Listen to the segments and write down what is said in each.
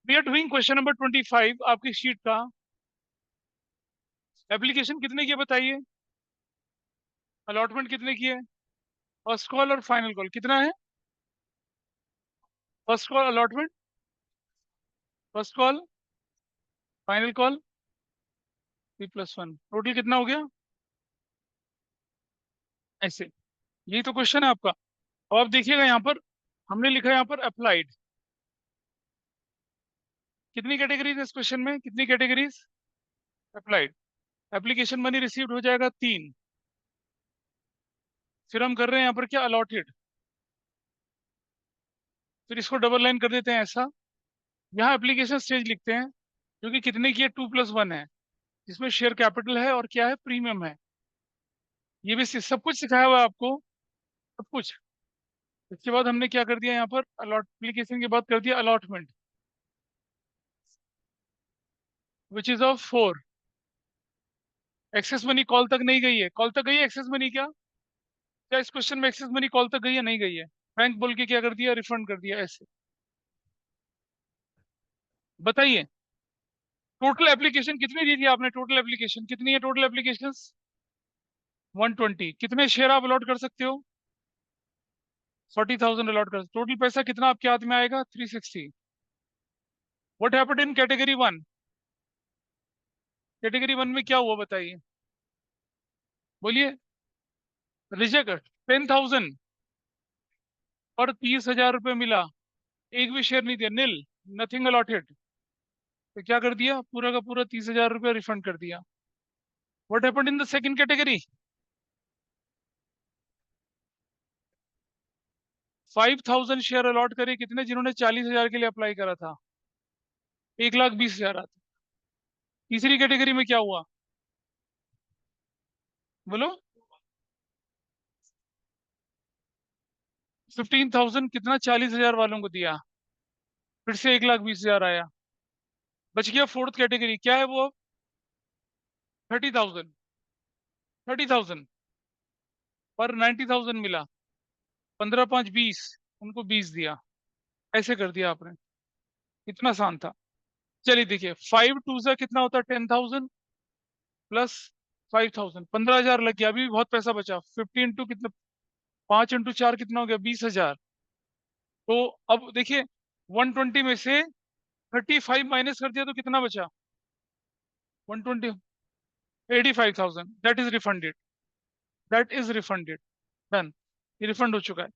We are doing question number 25 आपकी sheet का। Application कितने की है बताइए। अलॉटमेंट कितने की है। फर्स्ट कॉल और फाइनल कॉल कितना है। First call allotment, first call, final call, 3+1, total कितना हो गया। ऐसे, यही तो क्वेश्चन है आपका। अब आप देखिएगा यहाँ पर हमने लिखा है यहाँ पर अप्लाइड। कितनी कैटेगरीज है इस क्वेश्चन में, कितनी categories. Applied. Application money received हो जाएगा 3। फिर हम कर रहे हैं यहाँ पर क्या, अलॉटेड। फिर इसको डबल लाइन कर देते हैं ऐसा। यहाँ एप्लीकेशन स्टेज लिखते हैं जो कि कितने की है, 2+1 है, जिसमें शेयर कैपिटल है और क्या है, प्रीमियम है। ये भी सब कुछ सिखाया हुआ है आपको, सब कुछ। इसके बाद हमने क्या कर दिया यहाँ पर, अलॉट एप्लीकेशन के बाद कर दिया allotment, which is of 4। Excess money call तक नहीं गई है, कॉल तक गई है एक्सेस मनी क्या, क्या इस क्वेश्चन में एक्सेस मनी कॉल तक गई है, नहीं गई है। बैंक बोल के क्या कर दिया, रिफंड कर दिया ऐसे। बताइए टोटल एप्लीकेशन कितनी दी थी आपने, टोटल एप्लीकेशन कितनी है, टोटल एप्लीकेशन 120। कितने शेयर आप अलॉट कर सकते हो, 40,000 अलॉट कर। टोटल पैसा कितना आपके हाथ में आएगा, 360। What happened in category 1। Category 1 में क्या हुआ बताइए, बोलिए। रिजेक्ट 10,000 और 30,000 रुपये मिला, एक भी शेयर नहीं दिया, नील, नथिंग अलॉटेड। तो क्या कर दिया, पूरा का पूरा 30,000 रुपये रिफंड कर दिया। What happened in the second category. 5,000 share allot करे, कितने, जिन्होंने 40,000 के लिए अप्लाई करा था, 1,20,000 आता। तीसरी कैटेगरी में क्या हुआ, बोलो। 15,000 कितना, 40,000 वालों को दिया, फिर से 1,20,000 आया। बच गया फोर्थ कैटेगरी, क्या है वो, 30,000। 30,000 पर 90,000 मिला, 15×5 20, उनको 20 दिया। ऐसे कर दिया आपने, इतना आसान था। चलिए देखिए, 5 2 से कितना होता है, 10,000 प्लस 5,000, 15,000 लग गया, अभी भी बहुत पैसा बचा। 15 इंटू कितना, 5 x 4 कितना हो गया, 20,000। तो अब देखिए 120 में से 35 माइनस कर दिया तो कितना बचा, 120, 85,000। That is refunded, that is refunded, done, ये रिफंड हो चुका है।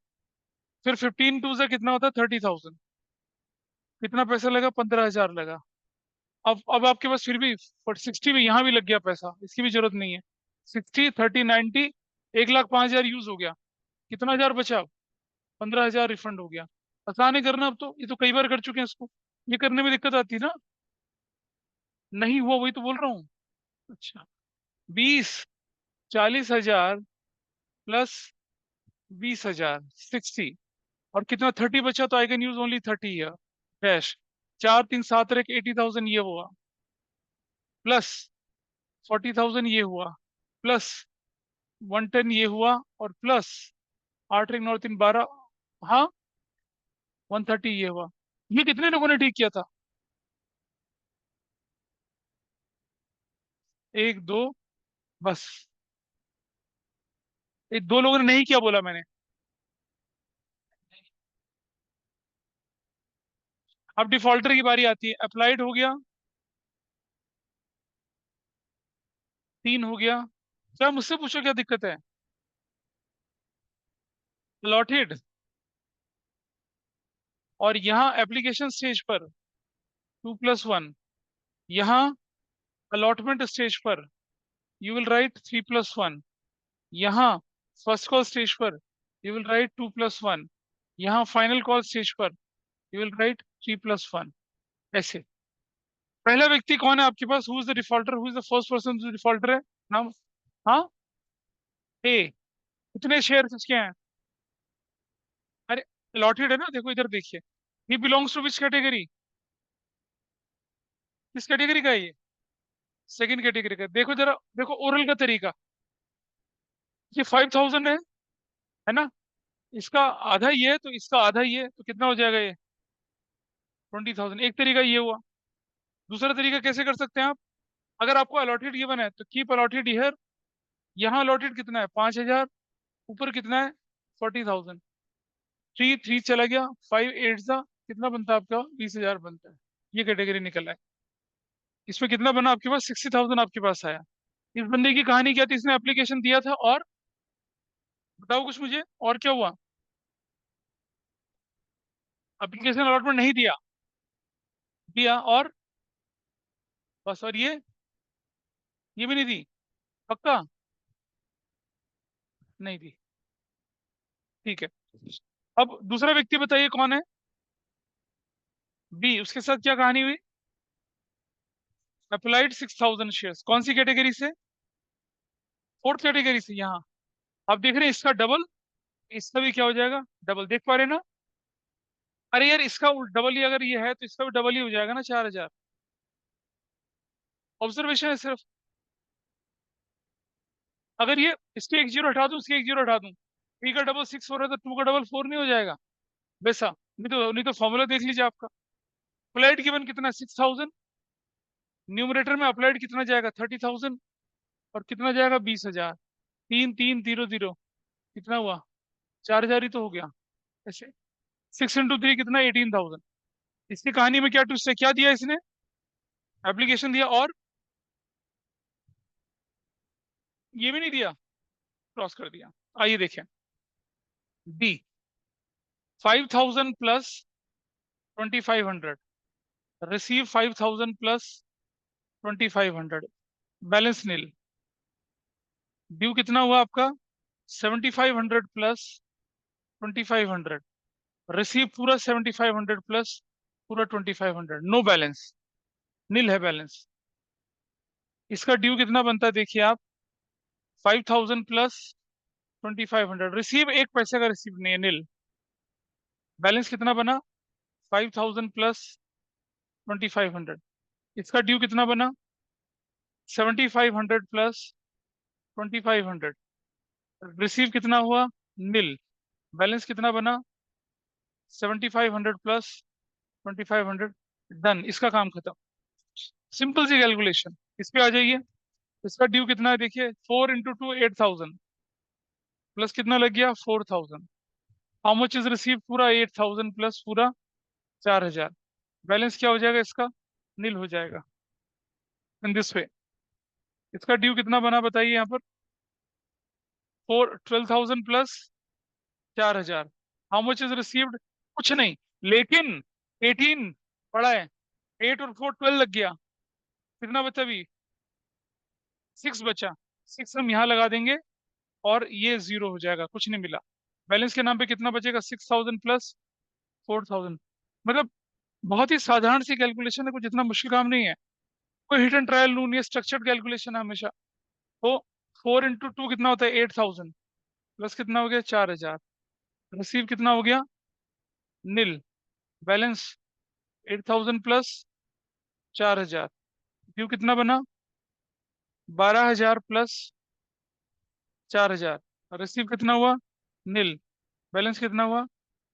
फिर 15 2 से कितना होता है, 30,000। कितना पैसा लगा, 15,000 लगा। अब आपके पास फिर भी 60 में यहाँ भी लग गया पैसा, इसकी भी जरूरत नहीं है। 60 30 90, 1,05,000 यूज हो गया। कितना हजार बचा, 15,000 रिफंड हो गया। आसान है करना, अब तो ये तो कई बार कर चुके हैं इसको, ये करने में दिक्कत आती है ना। नहीं हुआ, वही तो बोल रहा हूँ। अच्छा, 20, 40,000 प्लस 20,000, 60, और कितना 30 बचा, तो I can use only 30 year dash. 4 3 7 80,000 ये हुआ, प्लस 40,000 ये हुआ, प्लस 110 ये हुआ, और प्लस 8 1 9 3 12, हाँ 130 ये हुआ। ये कितने लोगों ने ठीक किया था, एक दो, बस। एक दो लोगों ने नहीं किया बोला मैंने। अब डिफॉल्टर की बारी आती है, अप्लाइड हो गया, 3 हो गया। क्या मुझसे पूछो क्या दिक्कत है। अलॉटेड, और यहाँ एप्लीकेशन स्टेज पर 2+1, यहाँ अलॉटमेंट स्टेज पर यू विल राइट 3+1, यहाँ फर्स्ट कॉल स्टेज पर यू विल राइट 2+1, यहाँ फाइनल कॉल स्टेज पर यू विल राइट 3+1। ऐसे। पहला व्यक्ति कौन है आपके पास, who is the defaulter, who is the first person जो डिफॉल्टर है, नाम। हाँ, ए। कितने शेयर किसके हैं, अरे अलॉटेड है ना, देखो इधर देखिए। He belongs to which category, किस कैटेगरी का है ये, सेकंड कैटेगरी का। देखो जरा, देखो ओरल का तरीका। ये 5,000 है ना, इसका आधा ये है तो इसका आधा ये है, तो कितना हो जाएगा ये, 20,000। एक तरीका ये हुआ। दूसरा तरीका कैसे कर सकते हैं आप? अगर आपको अलॉटेड गिवन है तो कीप अलॉटेड हियर। यहाँ अलॉटेड कितना है? 5,000। ऊपर कितना है? 40,000। थ्री थ्री चला गया, 5 8 सा कितना बनता है आपका? 20,000 बनता है। ये कैटेगरी निकल आए। इसमें कितना बना आपके पास? 60,000 आपके पास आया। इस बंदे की कहानी क्या थी? इसने एप्लीकेशन दिया था और बताओ कुछ मुझे, और क्या हुआ? एप्लीकेशन अलॉटमेंट नहीं दिया, दिया और बस। और ये भी नहीं दी? पक्का? नहीं दी। ठीक है। अब दूसरा व्यक्ति बताइए कौन है? बी। उसके साथ क्या कहानी हुई? Applied 6,000 shares. कौन सी कैटेगरी से? फोर्थ कैटेगरी से। यहाँ आप देख रहे हैं इसका डबल, इसका भी क्या हो जाएगा? डबल। देख पा रहे हैं ना? अरे यार, इसका डबल ही अगर ये है तो इसका भी डबल ही हो जाएगा ना, 4,000। ऑब्जर्वेशन है सिर्फ। अगर ये इसके एक जीरो हटा दूं, इसके एक जीरो हटा दूं, थ्री का डबल 6 हो रहा है तो टू का डबल 4 नहीं हो जाएगा वैसा? नहीं तो फॉर्मूला देख लीजिए आपका। अप्लाइड गिवन कितना? 6,000। न्यूमरेटर में अप्लाइड कितना जाएगा? 30,000। और कितना जाएगा? 20,000। तीन तीन जीरो जीरो, कितना हुआ? 4,000 ही तो हो गया ऐसे। 6 × 3 कितना? 18,000। इसकी कहानी में क्या ट्विस्ट है? क्या दिया इसने? एप्लीकेशन दिया और ये भी नहीं दिया, क्रॉस कर दिया। आइए देखें। D. 5,000 plus 2,500। Receive 5,000 plus 2,500। Balance nil. Due कितना हुआ आपका? 7,500 प्लस 2,500। रिसीव पूरा 7,500 प्लस पूरा 2,500। नो बैलेंस, नील है बैलेंस। इसका ड्यू कितना बनता है देखिए आप? 5,000 प्लस 2,500। रिसीव एक पैसे का रिसीव नहीं है, नील। बैलेंस कितना बना? 5,000 प्लस 2,500। इसका ड्यू कितना बना? 7,500 प्लस 2,500। रिसीव कितना हुआ? नील। बैलेंस कितना बना? 7,500 प्लस 2,500। डन, इसका काम खत्म। सिंपल सी कैलकुलेशन। इस पे आ जाइए। इसका ड्यू कितना है देखिए? 4 × 2 8,000 प्लस कितना लग गया? 4,000। How much is receive? पूरा 8,000 प्लस पूरा 4,000। बैलेंस क्या हो जाएगा इसका? नील हो जाएगा इन दिस वे। इसका ड्यू कितना बना बताइए यहाँ पर? 12,000 plus 4,000। How much is received? कुछ नहीं। लेकिन 18 पड़ा है, 8 और 4 12 लग गया। कितना बचा अभी? 6 बचा। 6 हम यहाँ लगा देंगे और ये जीरो हो जाएगा, कुछ नहीं मिला। बैलेंस के नाम पे कितना बचेगा? 6,000 प्लस 4,000। मतलब बहुत ही साधारण सी कैलकुलेशन है, कुछ इतना मुश्किल काम नहीं है। कोई हिट एंड ट्रायल रूल नहीं है, स्ट्रक्चर्ड कैलकुलेशन है हमेशा। तो 4 × 2 कितना होता है? 8,000 प्लस कितना हो गया? 4,000। रिसीव कितना हो गया? नील। Balance 8,000 plus 4,000। ड्यू कितना बना? 12,000 प्लस 4,000। रिसीव कितना हुआ? नील। बैलेंस कितना हुआ?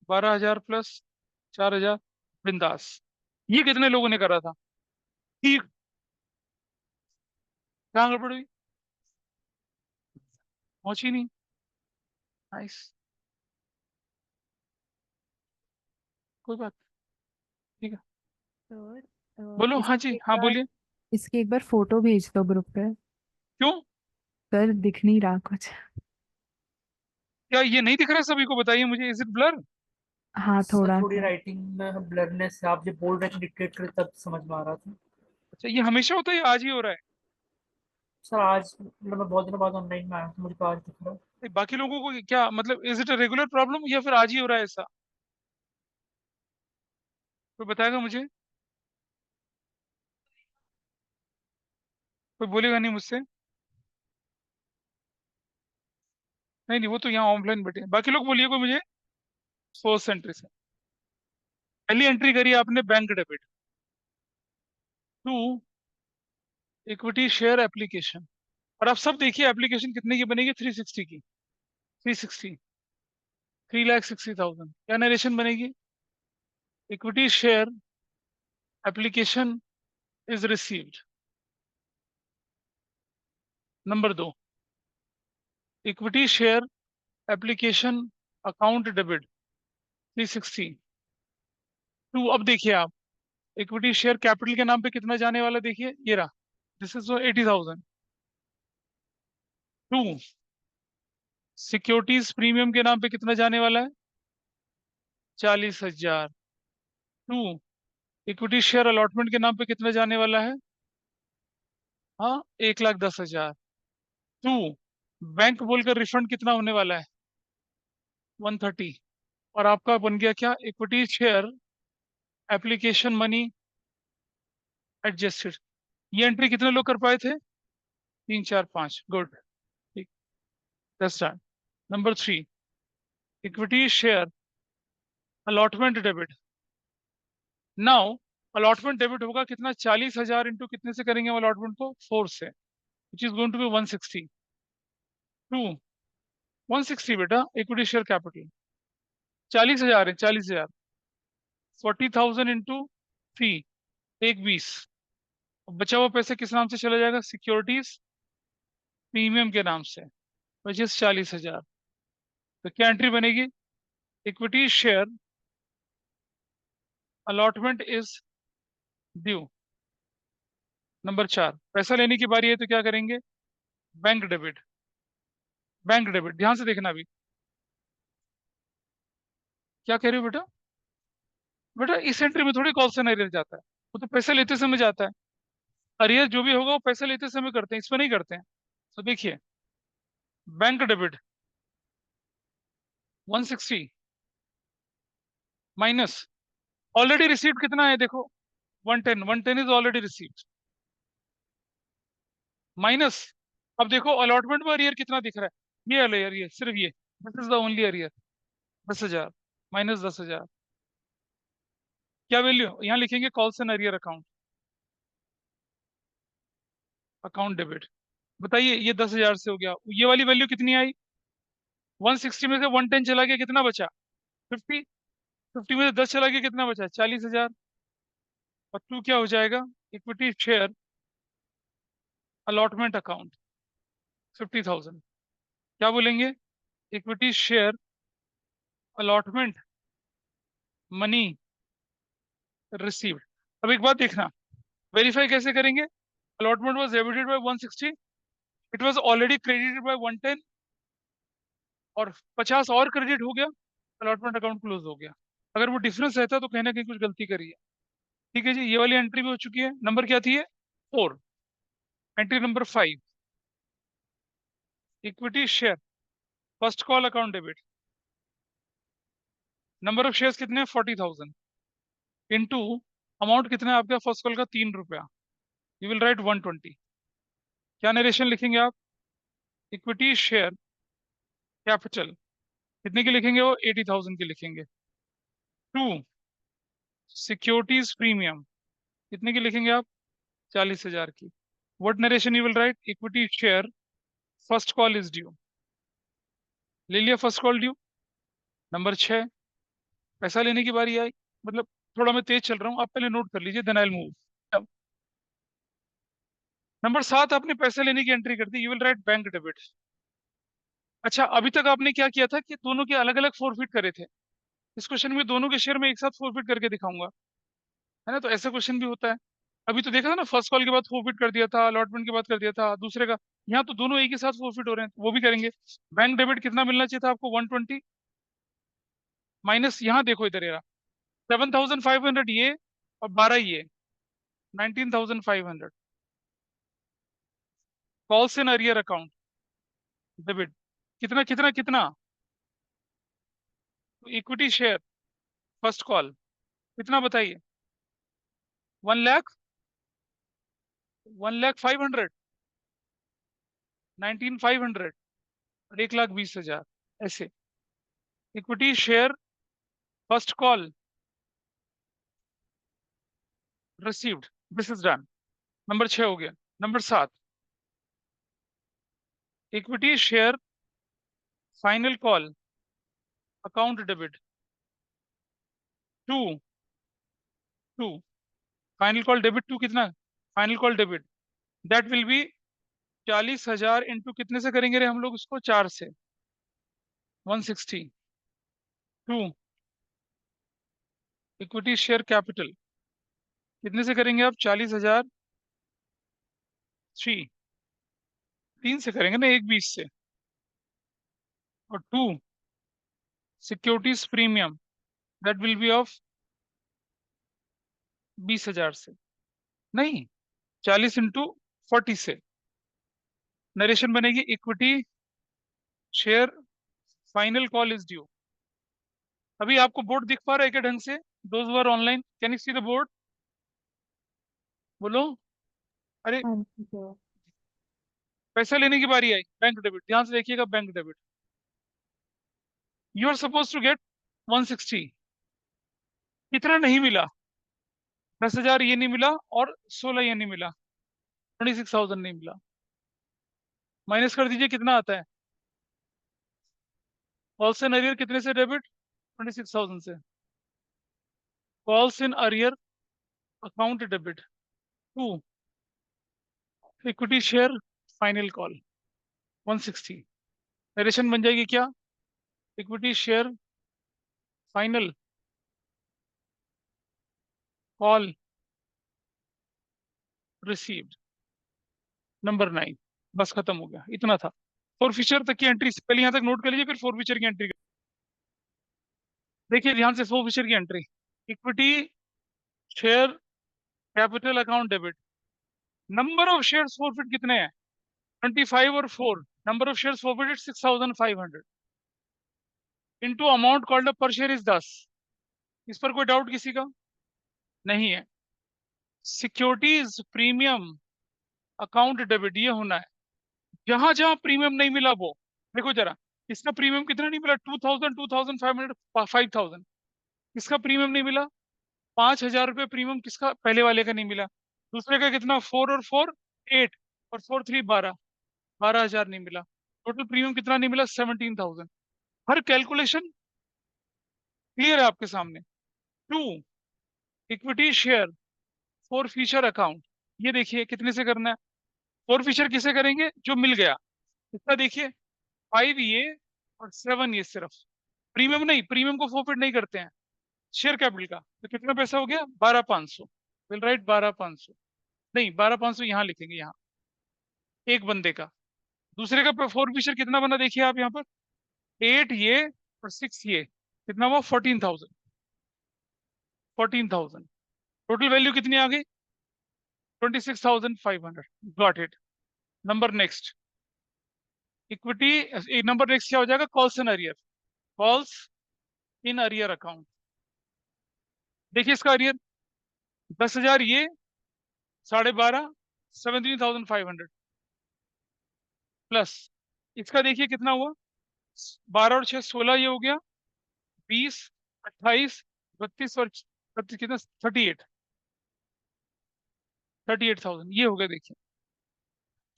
12,000 प्लस 4,000। बिंदास। ये कितने लोगों ने करा था? ठीक। कहाँ गड़बड़ हुई? पहुंची नहीं। नाइस। कोई बात। ठीक है। सर बोलो। हाँ जी, इसकी एक हाँ बार बोलिए। इसकी एक बार फोटो भेज दो ग्रुप पे। क्यों? सर दिख नहीं रहा कुछ। क्या ये नहीं दिख रहा सभी को? बताइए मुझे, इज इट ब्लर? हाँ सर थोड़ा थोड़ी सा। राइटिंग में ब्लरनेस है, आप जब बोल रहे थे डिक्टेट कर तब समझ में आ रहा था। अच्छा, ये हमेशा होता है या आज ही हो रहा है? सर आज मतलब मैं बहुत दिनों बाद ऑनलाइन में आया तो मुझे तो आज दिख रहा है। बाकी लोगों को क्या मतलब, is it a regular problem या फिर आज ही हो रहा है ऐसा? कोई बताएगा मुझे? कोई बोलेगा नहीं मुझसे? नहीं नहीं, वो तो यहाँ ऑफलाइन बैठे हैं। बाकी लोग बोलिए कोई मुझे। फर्स्ट एंट्री से पहली एंट्री करी आपने, bank debit to equity share application. और आप सब देखिए एप्लीकेशन कितने की बनेगी? 360 की। 360, 3,60,000। क्या नरेशन बनेगी? Equity share application is received. Number 2, equity share application account debit 360। 2, अब देखिए आप, इक्विटी शेयर कैपिटल के नाम पे कितना जाने वाला, देखिए ये रहा, दिस इज 80,000। 2, सिक्योरिटीज प्रीमियम के नाम पे कितना जाने वाला है, 40,000। 2, इक्विटी शेयर अलॉटमेंट के नाम पे कितना जाने वाला है, हाँ 1,10,000। 2, बैंक बोलकर रिफंड कितना होने वाला है, 130। और आपका बन गया क्या, equity share application money adjusted. ये एंट्री कितने लोग कर पाए थे, 3 4 5, गुड, ठीक, that's done. Number 3, equity share allotment debit. Now allotment debit होगा कितना, 40,000 इंटू कितने से करेंगे अलॉटमेंट को, 4 से, which is going to be 160। 2, 160 बेटा, इक्विटी शेयर कैपिटल 40,000 है, 40,000, 40,000 इंटू 3, एक 20। बचा हुआ पैसे किस नाम से चला जाएगा, सिक्योरिटीज प्रीमियम के नाम से, विच इज 40,000। तो क्या एंट्री बनेगी, equity share allotment is due. Number 4, पैसा लेने की बारी है तो क्या करेंगे, बैंक डेबिट। बैंक डेबिट, ध्यान से देखना अभी, क्या कह रहे हो बेटा, बेटा इस एंट्री में थोड़ी कॉल से अरियर जाता है, वो तो पैसे लेते समय जाता है। अरियर जो भी होगा वो पैसे लेते समय करते हैं, इसमें नहीं करते हैं। तो देखिए, bank debit 160 minus already received कितना है, देखो 110, 110 इज ऑलरेडी रिसीव्ड, माइनस, अब देखो अलॉटमेंट में अरियर कितना दिख रहा है, ये अरियर, ये सिर्फ ये, this is the only arrear, 10,000 minus 10,000, क्या वैल्यू यहाँ लिखेंगे, कॉल से अरियर अकाउंट, अकाउंट डेबिट। बताइए ये 10,000 से हो गया, ये वाली वैल्यू कितनी आई, 160 में से 110 चला गया, कितना बचा, 50, 50 में से 10 चला गया, कितना बचा, 40,000। और 2 क्या हो जाएगा, इक्विटी शेयर अलॉटमेंट अकाउंट 50,000, क्या बोलेंगे, equity share allotment money received. अब एक बात देखना, वेरीफाई कैसे करेंगे, allotment was debited bye 160, it was already credited bye 110, और 50 और क्रेडिट हो गया, अलॉटमेंट अकाउंट क्लोज हो गया। अगर वो डिफरेंस रहता तो कहीं ना कहीं कुछ गलती करी है। ठीक है जी, ये वाली एंट्री भी हो चुकी है। नंबर क्या थी, 4। Entry number 5, equity share first call account debit. Number of shares कितने हैं, 40,000 इंटू अमाउंट कितना है आपका फर्स्ट कॉल का, 3 रुपया, यू विल राइट 120। क्या नरेशन लिखेंगे आप, इक्विटी शेयर कैपिटल कितने की लिखेंगे, वो 80,000 की लिखेंगे। 2, सिक्योरिटीज प्रीमियम कितने की लिखेंगे आप, 40,000 की। What narration you will right, equity share first call is due, ले लिया फर्स्ट कॉल ड्यू। नंबर 6, पैसा लेने की बारी आई, मतलब थोड़ा मैं तेज चल रहा हूँ, आप पहले नोट कर लीजिए, then I will move. Number 7, आपने पैसे लेने की एंट्री कर दी, you will write bank debit. अच्छा, अभी तक आपने क्या किया था कि दोनों के अलग अलग फोरफिट करे थे, इस क्वेश्चन में दोनों के शेयर में एक साथ फोरफिट करके दिखाऊंगा, है ना, तो ऐसा क्वेश्चन भी होता है। अभी तो देखा था ना, फर्स्ट कॉल के बाद फोरफिट कर दिया था, अलॉटमेंट के बाद कर दिया था दूसरे का, यहाँ तो दोनों एक ही साथ फोरफिट हो रहे हैं, तो वो भी करेंगे। बैंक डेबिट कितना मिलना चाहिए था आपको, 120, माइनस यहाँ देखो इधर ये रहा, 7,500 ये, और 12 ये, 19,500, calls in arrear account debit, कितना कितना कितना, इक्विटी शेयर फर्स्ट कॉल कितना बताइए, 1 लाख, 1,05,000, 19,500, और 1,20,000, ऐसे। Equity share first call received, this is done. Number 6 हो गया। Number 7, equity share final call account debit 2, 2, final call debit to कितना, final call debit that will be 40,000 into कितने से करेंगे रे हम लोग इसको, 4 से, 160 टू इक्विटी शेयर कैपिटल कितने से करेंगे आप, 40,000 थ्री, 3 से करेंगे ना, एक 20 से, और to securities premium that will be of 20,000 से, नहीं 40 इंटू 40 से, नरेशन बनेगी equity share final call is due. अभी आपको बोर्ड दिख पा रहा है क्या ढंग से, those were online can you see the board, बोलो। अरे हाँ जी सर। पैसा लेने की बारी आई, बैंक डेबिट, ध्यान से देखिएगा, bank debit you are suppose to get 160, कितना नहीं मिला, 10,000 ये नहीं मिला और 16 ये नहीं मिला, 26,000 नहीं मिला, माइनस कर दीजिए कितना आता है, कॉल्स इन अरियर कितने से डेबिट, 26,000 से, calls in arrear account debit to equity share final call 160, narration बन जाएगी क्या, equity share final call received number 9, बस खत्म हो गया, इतना था। फोर फीचर तक की एंट्री पहले यहाँ तक नोट कर लीजिए, फिर फोर फीचर की एंट्री देखिए ध्यान से, फोर फीचर की entry, equity share capital account debit, number of shares forfeit कितने हैं, 25 और 4, number of shares forfeited 6,500 into amount called पर शेयर इज 10, इस पर कोई डाउट किसी का नहीं है। सिक्योरिटीज प्रीमियम अकाउंट डेबिट ये होना है, जहां जहां प्रीमियम नहीं मिला वो देखो जरा, इसका प्रीमियम कितना नहीं मिला, 2,000, 2,500, 5,000, इसका प्रीमियम नहीं मिला, 5,000 रुपये प्रीमियम किसका, पहले वाले का नहीं मिला, दूसरे का कितना, 4 और 4 8 और 4 3 12, 12,000 नहीं मिला, टोटल प्रीमियम कितना नहीं मिला, 17,000। हर कैलकुलेशन क्लियर है आपके सामने। To equity share forfeiture account, ये देखिए कितने से करना है, फोर फीचर किसे करेंगे, जो मिल गया, इसका देखिए 5 ये और 7 ये, सिर्फ प्रीमियम नहीं, प्रीमियम को फोरफिट नहीं करते हैं, शेयर कैपिटल का, तो कितना पैसा हो गया, 12,500, विल राइट 12,500, नहीं 12,500 यहाँ लिखेंगे, यहाँ एक बंदे का, दूसरे का फोर फीचर कितना बना देखिए आप यहाँ पर, 8 ये और 6 ये, कितना हुआ, 14,000, 14,000, टोटल वैल्यू कितनी आ गई, 26,500, got it. Number next equity, number next क्या हो जाएगा, calls in arrear, calls in arrear account, देखिए इसका अरियर 10,000 ये, 12,500, 17,500 प्लस इसका देखिए कितना हुआ, 12 और 6 16 ये हो गया, 20 28 32 और 32 कितना, 38, 38,000 ये हो गया, देखिए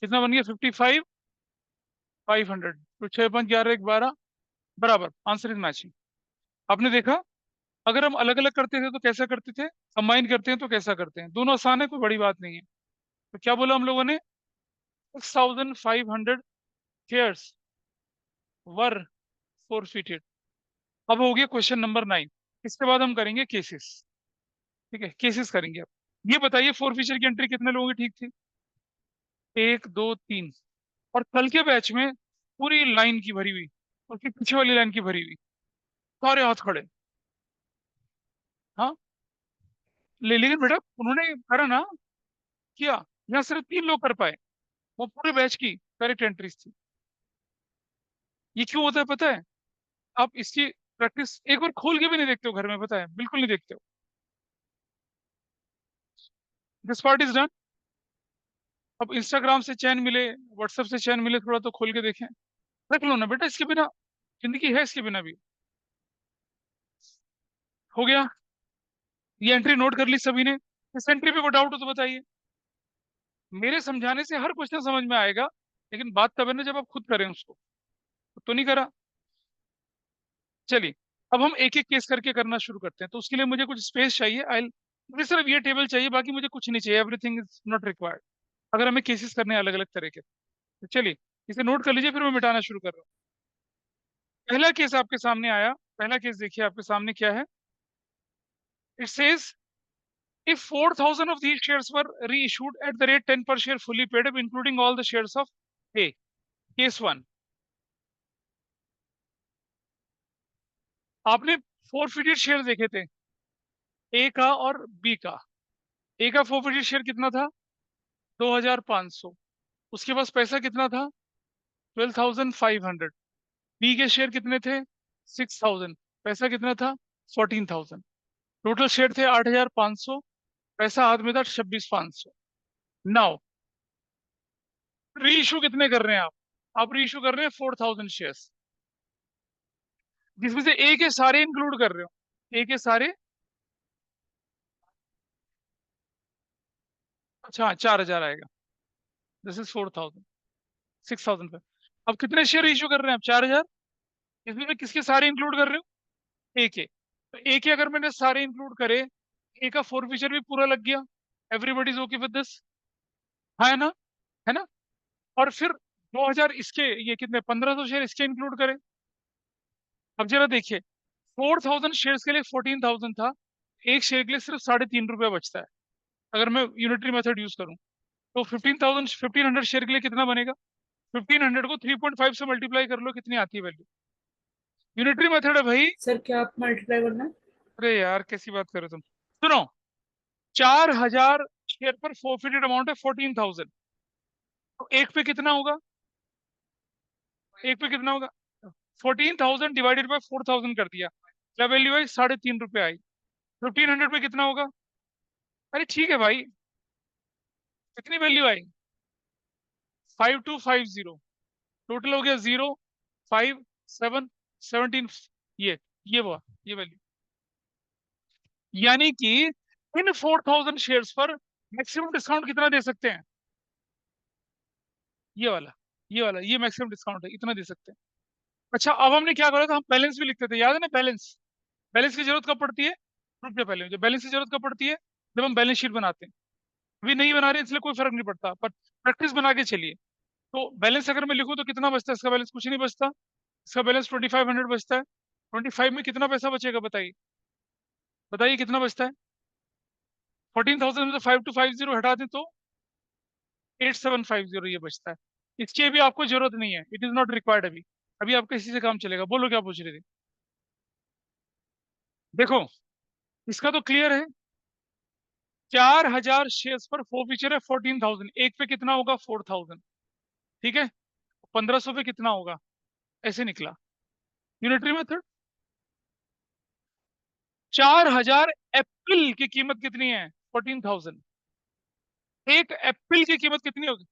कितना बन गया, 55,500, तो 6 5 11 1 12, बराबर, आंसर इज मैचिंग। आपने देखा, अगर हम अलग अलग करते थे तो कैसा करते थे, कंबाइन करते हैं तो कैसा करते हैं, दोनों आसान है, कोई बड़ी बात नहीं है। तो क्या बोला हम लोगों ने, 6,500 शेयर्स वर फोरफिटेड। अब हो गया क्वेश्चन नंबर 9, इसके बाद हम करेंगे केसेस, ठीक है, केसेस करेंगे। अब ये बताइए फोर फीचर की एंट्री कितने लोगों की ठीक थी, 1 2 3, और कल के बैच में पूरी लाइन की भरी हुई, उसके पीछे वाली लाइन की भरी हुई, सारे हाथ खड़े, हाँ लेकिन बेटा उन्होंने करा ना, किया, यहाँ सिर्फ 3 लोग कर पाए, वो पूरे बैच की करेक्ट एंट्रीज थी। ये क्यों होता है पता है, आप इसकी प्रैक्टिस एक बार खोल के भी नहीं देखते हो घर में, पता है, बिल्कुल नहीं देखते हो। This part is done. अब इंस्टाग्राम से चैन मिले, व्हाट्सएप से चैन मिले, थोड़ा तो खोल के देखें, रख लो ना बेटा, इसके बिना जिंदगी है, इसके बिना भी। हो गया, ये एंट्री नोट कर ली सभी ने, इस एंट्री पे कोई डाउट हो तो बताइए, मेरे समझाने से हर क्वेश्चन समझ में आएगा, लेकिन बात तब है ना जब आप खुद करें उसको, तो नहीं करा। चलिए अब हम एक एक केस करके करना शुरू करते हैं, तो उसके लिए मुझे कुछ स्पेस चाहिए, आई मुझे सिर्फ ये टेबल चाहिए, बाकी मुझे कुछ नहीं चाहिए, एवरीथिंग इज नॉट रिक्वायर्ड, अगर हमें केसेस करने हैं अलग अलग तरह के। तो चलिए इसे नोट कर लीजिए, फिर मैं मिटाना शुरू कर रहा हूँ। पहला केस आपके सामने आया, पहला केस देखिए आपके सामने क्या है। It says if 4,000 of these shares were reissued at the rate 10 per share fully paid up, including all the shares of A. Case 1, आपने फोरफिटेड शेयर देखे थे, ए का और बी का। ए का फोरफिटेड शेयर कितना था? 2,500। उसके पास पैसा कितना था? 12,500। बी के शेयर कितने थे? 6,000। पैसा कितना था? 14,000। टोटल शेयर थे 8,500, पैसा हाथ में था 26,500। नाउ री इशू कितने कर रहे हैं आप री इशू कर रहे हैं 4,000 शेयर्स, जिसमें से ए के सारे इंक्लूड कर रहे हो। ए के सारे, अच्छा 4,000 आएगा। दिस इज 4,000, 6,000 पे। अब कितने शेयर इशू कर रहे हैं आप? 4,000। इसमें मैं किसके सारे इंक्लूड कर रहे हो? ए के। तो ए के अगर मैंने सारे इंक्लूड करे, ए का फोरफिचर भी पूरा लग गया। Everybody is okay with this, है ना? है ना? और फिर 2,000 इसके, ये कितने, 1,500 शेयर इसके इंक्लूड करें। अब जरा देखिए, 4,000 शेयर्स के लिए 14,000 था, एक शेयर के लिए सिर्फ 3.5 रुपया बचता है अगर मैं यूनिटरी मेथड यूज करूं। तो 15,000, 1,500 शेयर के लिए कितना बनेगा? 1,500 को 3.5 से मल्टीप्लाई कर लो, कितनी आती है वैल्यू? यूनिटरी मेथड है भाई। सर क्या आप मल्टीप्लाई करना है? अरे यार कैसी बात कर रहे हो तुम। सुनो, 4,000 शेयर पर फोरफिटेड अमाउंट है 14,000, तो एक पे कितना होगा? एक पे कितना होगा? 14,000 डिवाइडेड बाय 4,000 कर दिया, क्या वैल्यू आई? 3.5 रुपये आई। 1,500 पे कितना होगा? अरे ठीक है भाई, कितनी वैल्यू आई? 5,250। टोटल हो गया 0, 5, 7, 17। ये हुआ, ये वैल्यू। यानी कि इन 4,000 शेयर्स पर मैक्सिमम डिस्काउंट कितना दे सकते हैं? ये वाला, ये वाला, ये मैक्सिमम डिस्काउंट है, इतना दे सकते हैं। अच्छा, अब हमने क्या करा था? हम बैलेंस भी लिखते थे, याद है ना? बैलेंस, बैलेंस की जरूरत कब पड़ती है? रुक जा, पहले मुझे बैलेंस की जरूरत कब पड़ती है? जब हम बैलेंस शीट बनाते हैं। अभी नहीं बना रहे इसलिए कोई फर्क नहीं पड़ता, पर प्रैक्टिस बना के चलिए। तो बैलेंस अगर मैं लिखूं तो कितना बचता है? इसका बैलेंस कुछ नहीं बचता, इसका बैलेंस 2,500 बचता है। 25 में कितना पैसा बचेगा बताइए? बताइए कितना बचता है? 14,000 में से 5,250 हटा दें तो 8,750 ये बचता है। इसकी भी आपको जरूरत नहीं है, इट इज नॉट रिक्वायर्ड अभी। अभी आपका इसी से काम चलेगा। बोलो क्या पूछ रहे थे? देखो, इसका तो क्लियर है। 4,000 शेयर्स पर फोरफिचर है 14,000, एक पे कितना होगा? 4,000। ठीक है, 1,500 पे कितना होगा? ऐसे निकला यूनिटरी मेथड। 4,000 एप्पल की कीमत कितनी है? 14,000। एक एप्पल की कीमत कितनी होगी?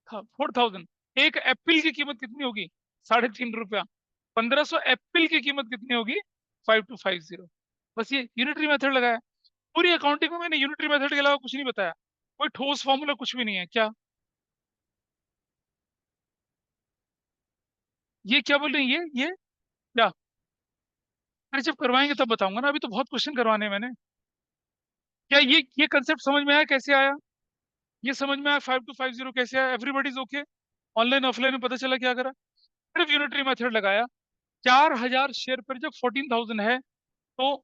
4,000। एक एप्पल की कीमत कितनी होगी? 3.5 रुपया। 1,500 एप्पल की कीमत कितनी होगी? 5,250। बस ये यूनिटरी मेथड लगाया। पूरी अकाउंटिंग में मैंने यूनिटरी मेथड के अलावा कुछ नहीं बताया, कोई ठोस फॉर्मूला कुछ भी नहीं है क्या? ये क्या बोल रही है? ये क्या? अरे जब करवाएंगे तब बताऊंगा ना, अभी तो बहुत क्वेश्चन करवाने हैं मैंने। क्या ये कंसेप्ट समझ में आया? कैसे आया ये समझ में आया? 5,250 कैसे आया? Everybody is okay? Online offline में पता चला क्या करा? सिर्फ यूनिटरी मेथड लगाया। 4,000 शेयर पर जब 14,000 है, तो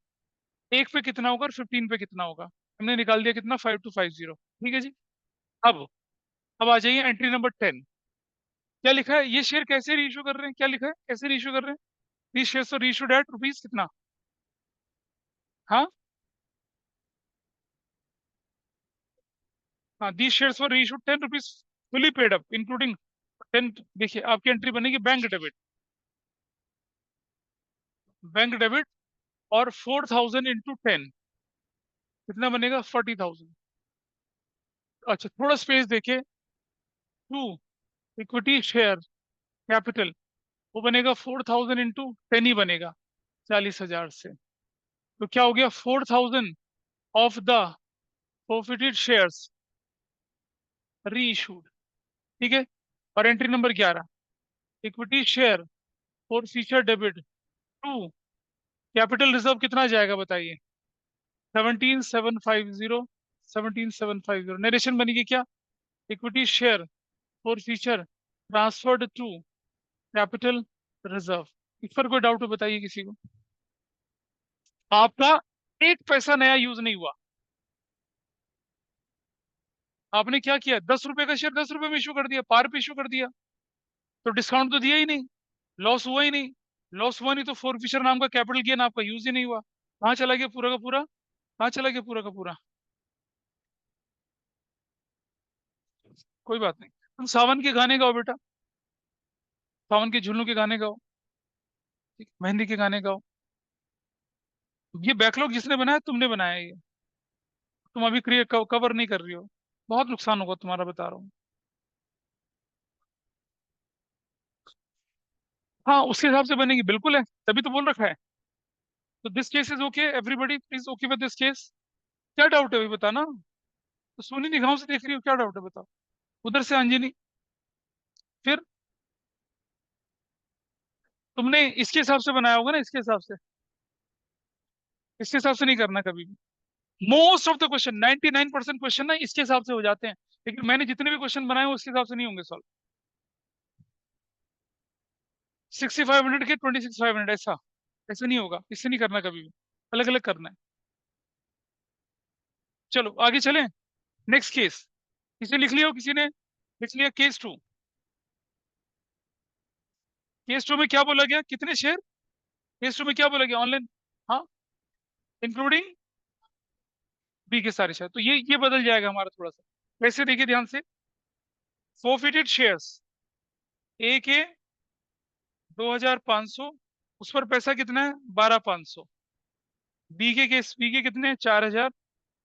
एक पे कितना होगा और 15 पे कितना होगा? हमने निकाल दिया कितना? 5,250। ठीक है जी। अब अब आ जाइए एंट्री नंबर 10। क्या लिखा है? ये शेयर कैसे रीइश्यू कर रहे हैं? क्या लिखा है? कैसे रीइश्यू कर रहे हैं? these shares are reissued at rupees कितना? हाँ, हाँ, these shares were reissued 10 rupees fully paid up including 10। देखिए आपकी एंट्री बनेगी बैंक डेबिट, बैंक डेबिट, और 4,000 इंटू 10 कितना बनेगा? 40,000। अच्छा थोड़ा स्पेस देखे, टू इक्विटी शेयर कैपिटल, वो बनेगा 4,000 इंटू 10 ही बनेगा, 40,000 से। तो क्या हो गया? 4,000 of the forfeited shares reissued. ठीक है। और entry number 11, equity share forfeiture debit to capital reserve कितना जाएगा बताइए? 17,750, 17,750 नरेशन बनेगी क्या? Equity share forfeiture transferred to capital reserve. इस पर कोई डाउट हो बताइए किसी को। आपका एक पैसा नया यूज नहीं हुआ। आपने क्या किया? 10 रुपए का शेयर 10 रुपए में इशू कर दिया, पार पे इशू कर दिया, तो डिस्काउंट तो दिया ही नहीं, लॉस हुआ ही नहीं। लॉस हुआ नहीं तो फोरफिशर नाम का कैपिटल गेन आपका यूज ही नहीं हुआ। कहाँ चला गया पूरा का पूरा? कहाँ चला गया पूरा का पूरा? कोई बात नहीं, तुम सावन के गाने गाओ बेटा, सावन के झुल्लू के गाने गाओ, ठीक, मेहंदी के गाने गाओ। ये बैकलॉग जिसने बनाया तुमने बनाया है ये, तुम अभी क्रिएट कवर नहीं कर रही हो, बहुत नुकसान होगा तुम्हारा, बता रहा हूँ। हाँ उसके हिसाब से बनेगी, बिल्कुल है, तभी तो बोल रखा है। तो this case is okay, everybody please okay with this case. क्या डाउट है अभी बताना। तो सोनी निगाहों से देख रही हो, क्या डाउट है बताओ। उधर से अंजनी। फिर तुमने इसके हिसाब से बनाया होगा ना, इसके हिसाब से, इसके हिसाब से नहीं करना कभी भी। Most of the question 99% question ना इसके हिसाब से हो जाते हैं, लेकिन मैंने जितने भी क्वेश्चन बनाए हैं उसके हिसाब से नहीं होंगे सॉल्व। 6500 के 26,500 ऐसा, ऐसा नहीं होगा, इससे नहीं करना कभी भी, अलग अलग करना है। चलो आगे चलें। नेक्स्ट केस, किसी लिख लिया हो? किसी ने लिख लिया? Case to. केस टू में क्या बोला गया? कितने शेयर? केस टू में क्या बोला गया? ऑनलाइन, हाँ, इंक्लूडिंग बी के सारे शेयर। तो ये बदल जाएगा हमारा थोड़ा सा। वैसे देखिए ध्यान से, फोरफिटेड शेयर्स ए के 2,500, उस पर पैसा कितना है? 12,500। बी के कितने हैं? 4,000,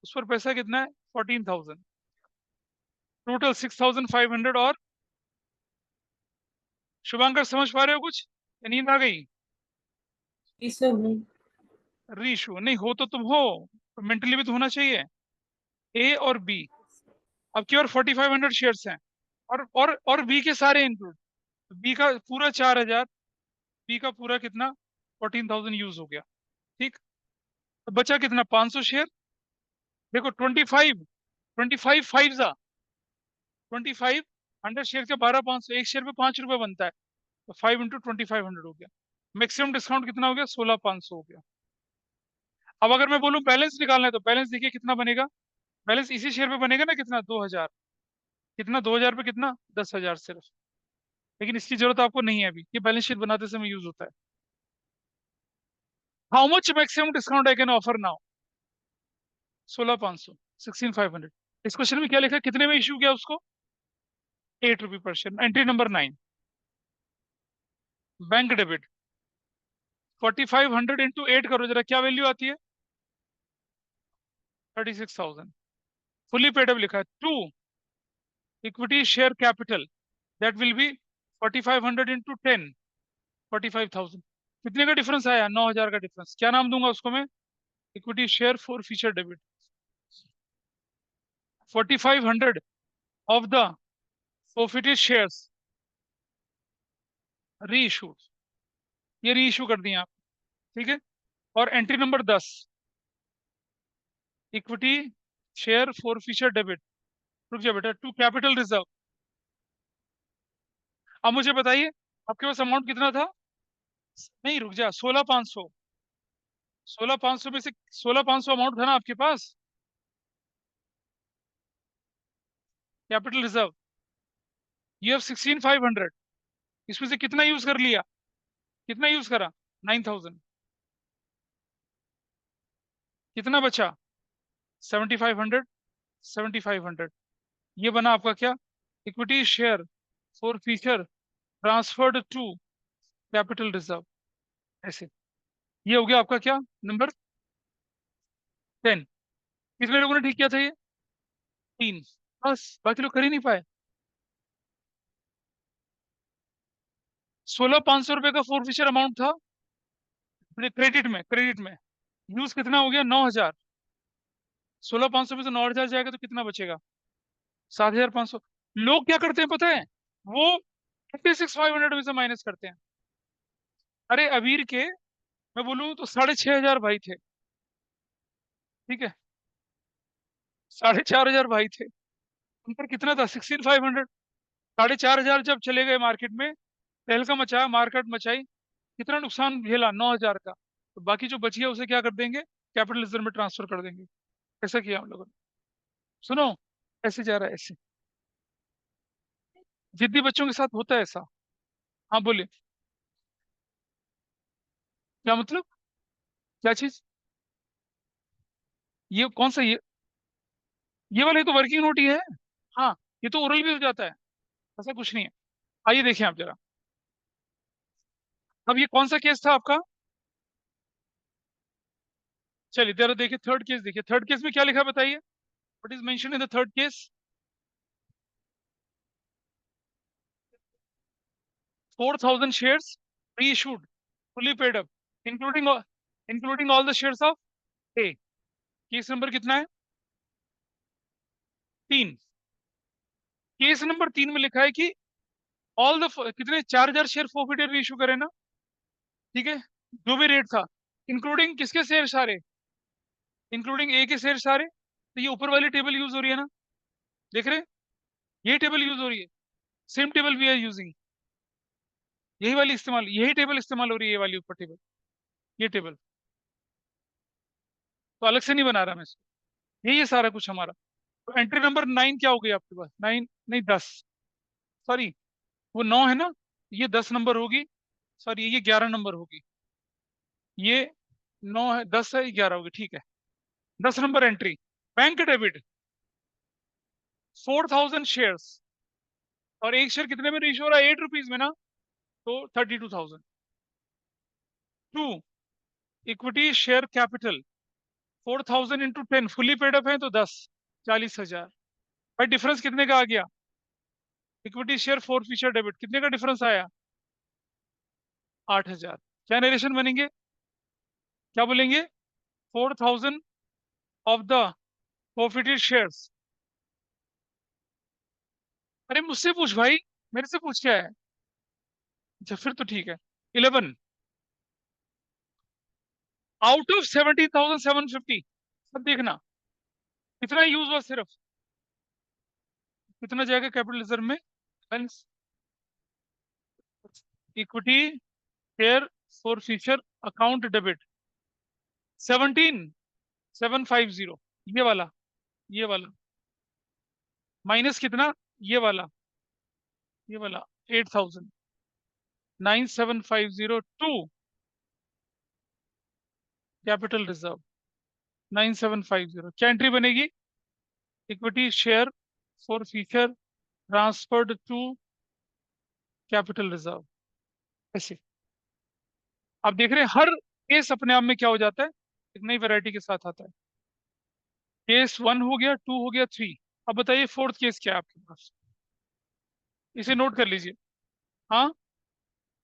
उस पर पैसा कितना है? 14,000। टोटल 6,500। और शुभांकर समझ पा रहे हो कुछ या नींद आ गई? इससे नहीं। रीशु नहीं हो तो तुम हो, तो मेंटली भी तो होना चाहिए। ए और बी, अब की और 4,500 शेयर्स हैं, और बी के सारे इंक्लूड। बी का पूरा 4,000, बी का पूरा कितना? 14,000 यूज हो गया, ठीक। तो बचा कितना? 500 शेयर। देखो 25, 25 फाइव जा 25, 100 शेयर के 12,500, एक शेयर पे 5 रुपए बनता है, तो 5 × 2,500 हो गया। मैक्सिमम डिस्काउंट कितना हो गया? 16,500 हो गया। अब अगर मैं बोलूं बैलेंस निकालना है, तो बैलेंस देखिए कितना बनेगा। बैलेंस इसी शेयर पे बनेगा ना, कितना? 2,000। कितना? 2,000 पे कितना? 10,000 सिर्फ। लेकिन इसकी जरूरत आपको नहीं है अभी, ये बैलेंस शीट बनाते समय यूज होता है। How much maximum discount I can offer now? 16,500, 16,500। इस क्वेश्चन में क्या लिखा है? कितने में इश्यू किया उसको? 8 रुपये पर share. Entry number 9, bank debit. 4,500 into 8 करो जरा, क्या वैल्यू आती है? 36,000। फुली पेड अप लिखा है। To equity share capital, that will be 4,500 into 10, 45,000। कितने का डिफरेंस आया? 9,000 का डिफरेंस। क्या नाम दूंगा उसको मैं? Equity share forfeiture debit. 4,500 of the forfeited shares री इशूड, ये री इशू कर दिए आप, ठीक है। और entry number 10, equity share forfeiture debit. रुक जा बेटा, टू कैपिटल रिजर्व। अब मुझे बताइए आपके पास अमाउंट कितना था? नहीं रुक जा, 16,500। 16,500 में से 16,500 अमाउंट था ना आपके पास, कैपिटल रिजर्व। यू हैव 16,500, इसमें से कितना यूज कर लिया? कितना यूज करा? 9,000। कितना बचा? 7,500, 7,500। ये बना आपका क्या? Equity share forfeiture transferred to capital reserve, ऐसे। ये हो गया आपका क्या? नंबर 10। कितने लोगों ने ठीक किया था ये? 3। बस, बाकी लोग कर ही नहीं पाए। 16,500 रुपए का फोर फिशर अमाउंट था क्रेडिट में यूज कितना हो गया? 9,000। 16,500 में से 9,000 जाएगा तो कितना बचेगा? 7,500। लोग क्या करते हैं पता है? वो 56,500 में से माइनस करते हैं। अरे अबीर के मैं बोलूं तो 6,500 भाई थे, ठीक है, 4,500 भाई थे, उन पर कितना था, 16,500। 4,500 जब चले गए मार्केट में, तहलका मचाया, मार्केट मचाई, कितना नुकसान झेला, 9,000 का। तो बाकी जो बची है उसे क्या कर देंगे, कैपिटल रिजर्व में ट्रांसफर कर देंगे। ऐसा किया हम लोगों ने। सुनो, ऐसे जा रहा है ऐसे, जिद्दी बच्चों के साथ होता है ऐसा। हाँ बोलिए, क्या मतलब, क्या चीज, ये कौन सा, ये वाला, ये तो वर्किंग नोट ही है। हाँ, ये तो ओरल भी हो जाता है, ऐसा कुछ नहीं है। आइए देखें आप जरा, अब ये कौन सा केस था आपका, चलिए जरा देखिए, थर्ड केस देखिए, थर्ड केस में क्या लिखा है बताइए, what is mention in the third case. 4,000 shares reissued, fully paid up, including including all the shares of A। Case number कितना है, 3। केस नंबर 3 में लिखा है कि ऑल द कितने, 4,000 शेयर फोरफिटेड रीइश्यू करे ना, ठीक है, जो भी रेट था, इंक्लूडिंग किसके शेयर सारे, इंक्लूडिंग ए के शेयर सारे। तो ये ऊपर वाली टेबल यूज हो रही है ना, देख रहे हैं, ये टेबल यूज हो रही है, same table we are using, यही वाली इस्तेमाल, यही टेबल इस्तेमाल हो रही है, ये वाली ऊपर टेबल, ये टेबल, तो अलग से नहीं बना रहा मैं इसको, यही है सारा कुछ हमारा। तो एंट्री नंबर 9 क्या हो गई आपके पास, 9 नहीं 10, सॉरी, वो 9 है ना, ये 10 नंबर होगी, सॉरी ये 11 नंबर होगी, ये 9 है, 10 है, 11 होगी, ठीक है। 10 number entry, bank debit 4,000 shares, और एक शेयर कितने में रीच हो रहा है, 8 रुपीज में ना, तो 32,000। 2, equity share capital 4,000 into 10, fully paid up है तो 10, 40,000। भाई डिफरेंस कितने का आ गया, equity share four feature debit कितने का डिफरेंस आया, 8,000। क्या नरेशन बनेंगे, क्या बोलेंगे, 4,000 ऑफ द forfeited शेयर्स। अरे मुझसे पूछ भाई, मेरे से पूछ क्या है, अच्छा फिर तो ठीक है। 11, आउट ऑफ 17,750, सब देखना कितना यूज हुआ, सिर्फ कितना जाएगा कैपिटल रिजर्व में, balance, equity share for future account debit 17,750, ये वाला माइनस कितना, ये वाला 8,000, 9,750 कैपिटल रिजर्व, 9,750 क्या एंट्री बनेगी, equity share forfeiture transferred to capital reserve, ऐसे। आप देख रहे हैं हर केस अपने आप में क्या हो जाता है, एक नई वैरायटी के साथ आता है। केस 1 हो गया, 2 हो गया, 3। अब बताइए फोर्थ केस क्या है आपके पास, इसे नोट कर लीजिए। हाँ,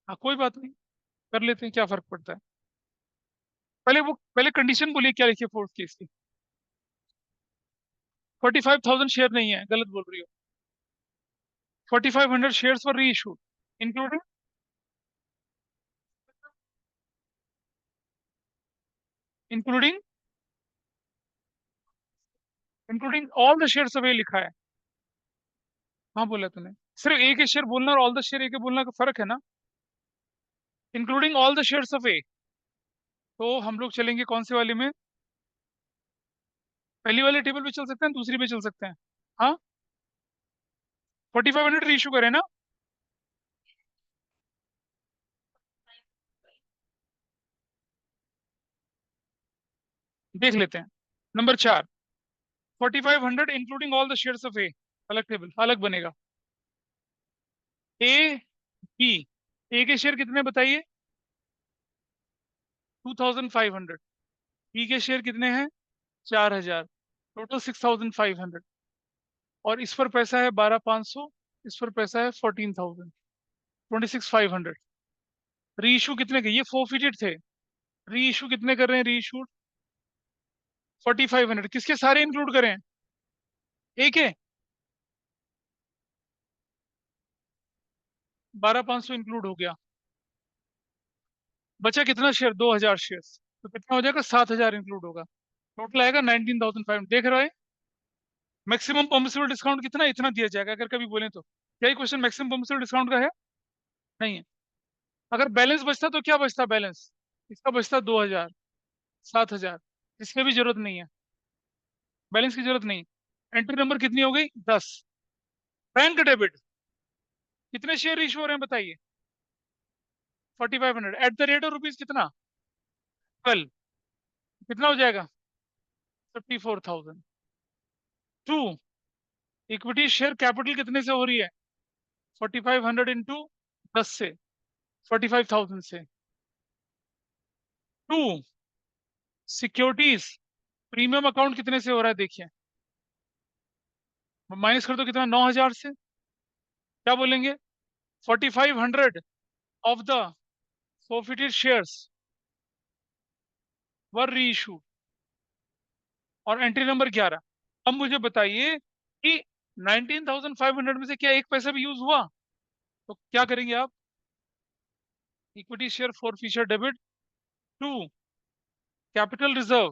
हाँ कोई बात नहीं, कर लेते हैं, क्या फर्क पड़ता है। पहले कंडीशन बोलिए क्या लिखिए फोर्थ केस की। 45,000 शेयर नहीं है, गलत बोल रही हो, 4,500 शेयर्स फॉर री issue, including including including all the shares away लिखा है। हाँ बोला तूने, सिर्फ एक ही शेयर बोलना और ऑल द शेयर एक ही बोलना का फर्क है ना, including all the shares of A. तो हम लोग चलेंगे कौन से वाले में, पहली वाले टेबल पे चल सकते हैं, दूसरी पे चल सकते हैं। हाँ, 4,500 री इशू करें ना, देख लेते हैं। Number 4, 4,500 including all the shares of A, अलग टेबल, अलग बनेगा। ए, बी, ए के शेयर कितने बताइए, 2,500, बी के शेयर कितने हैं, 4,000, टोटल 6,500, और इस पर पैसा है 12,500, इस पर पैसा है 14,000, 26,500। री इशू कितने के, ये फोरफिटेड थे, री इशू कितने कर रहे हैं, री इशू 4,500, किसके सारे इंक्लूड करें, एक है, 12,500 इंक्लूड हो गया, बचा कितना शेयर, 2,000 शेयर, तो कितना हो जाएगा, 7,000 इंक्लूड होगा। टोटल आएगा 19,500। देख रहे हो, मैक्सिमम परमिसिबल डिस्काउंट कितना, इतना दिया जाएगा अगर कभी बोले तो। क्या ये क्वेश्चन मैक्सिमम परमिसिबल डिस्काउंट का है? नहीं है। अगर बैलेंस बचता तो क्या बचता बैलेंस? इसका बचता 2,000, 7,000, इसकी भी जरूरत नहीं है, बैलेंस की जरूरत नहीं। एंट्री नंबर कितनी हो गई? 10। बैंक डेबिट, कितने शेयर इशू हो रहे हैं बताइए? 4,500 at the rate of rupees कितना? 12। कितना हो जाएगा? 54,000। टू, इक्विटी शेयर कैपिटल कितने से हो रही है? 4,500 इंटू 10 से, 45,000 से। टू, सिक्योरिटीज प्रीमियम अकाउंट कितने से हो रहा है देखिए, माइनस कर दो कितना, 9,000 से। क्या बोलेंगे? 4,500 ऑफ द forfeited शेयर्स वर री इशू। और एंट्री नंबर 11। अब मुझे बताइए कि 19,500 में से क्या एक पैसा भी यूज हुआ? तो क्या करेंगे आप? Equity share forfeiture debit to capital reserve,